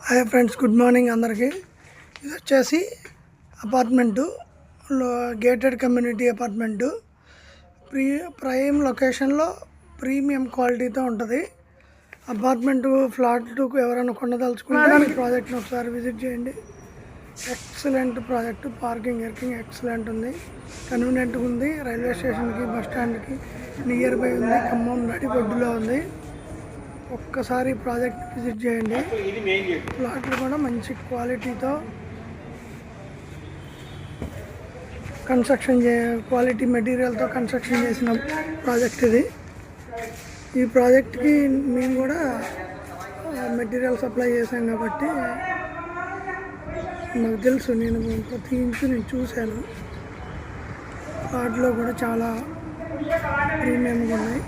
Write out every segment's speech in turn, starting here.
Hi friends, good morning అందరికీ. ఇది వచ్చేసి apartment, gated community apartment, prime లొకేషన్లో ప్రీమియం క్వాలిటీతో ఉంటుంది. అపార్ట్మెంటు ఫ్లాట్లు ఎవరైనా కొనదలుచుకుంటే ఈ ప్రాజెక్ట్ని ఒకసారి విజిట్ చేయండి. ఎక్సలెంట్ ప్రాజెక్టు, పార్కింగ్ ఎక్సలెంట్ ఉంది, కన్వీనియంట్గా ఉంది. రైల్వే స్టేషన్కి, బస్ స్టాండ్కి నియర్ బై ఉంది. ఖమ్మం నడిబొడ్డులో ఉంది. ఒక్కసారి ప్రాజెక్ట్ విజిట్ చేయండి. ప్లాట్లు కూడా మంచి క్వాలిటీతో క్వాలిటీ మెటీరియల్తో కన్స్ట్రక్షన్ చేసిన ప్రాజెక్ట్ ఇది. ఈ ప్రాజెక్ట్కి మేము కూడా మెటీరియల్ సప్లై చేసాం కాబట్టి నాకు తెలుసు. నేను ప్రతి ఇంచు చూశాను. ప్లాట్లో కూడా చాలా ప్రీమియంగా ఉన్నాయి.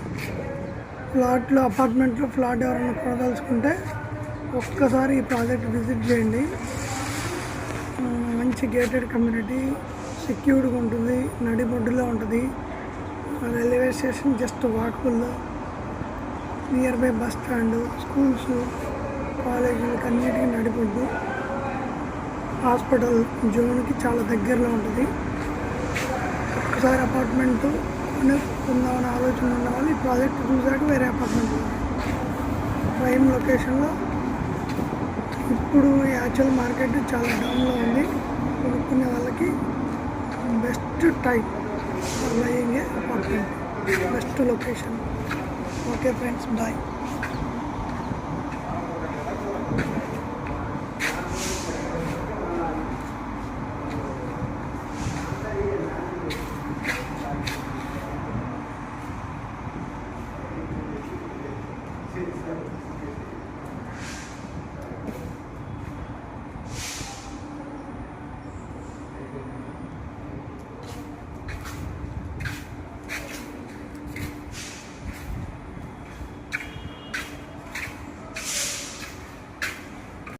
అపార్ట్మెంట్లో ఫ్లాట్ ఎవరైనా కొనదలుచుకుంటే ఒక్కసారి ఈ ప్రాజెక్ట్ విజిట్ చేయండి. మంచి గేటెడ్ కమ్యూనిటీ, సెక్యూర్డ్గా ఉంటుంది, నడిబొడ్డులో ఉంటుంది. రైల్వే స్టేషన్ జస్ట్ వాకబుల్లో, near by bus stand, schools, కాలేజీలకు అన్నిటికీ నడిబొడ్డు. హాస్పిటల్ జోన్కి చాలా దగ్గరలో ఉంటుంది. ఒక్కసారి అపార్ట్మెంటు కొందామని ఆలోచన ఉన్న వాళ్ళు ఈ ప్రాజెక్ట్ చూసాక వేరే అపార్ట్మెంట్ ప్రైమ్ లొకేషన్లో. ఇప్పుడు యాక్చువల్ మార్కెట్ చాలా డౌన్లో ఉంది. కొనుక్కునే వాళ్ళకి best time buying apartment, best location. Okay friends, bye.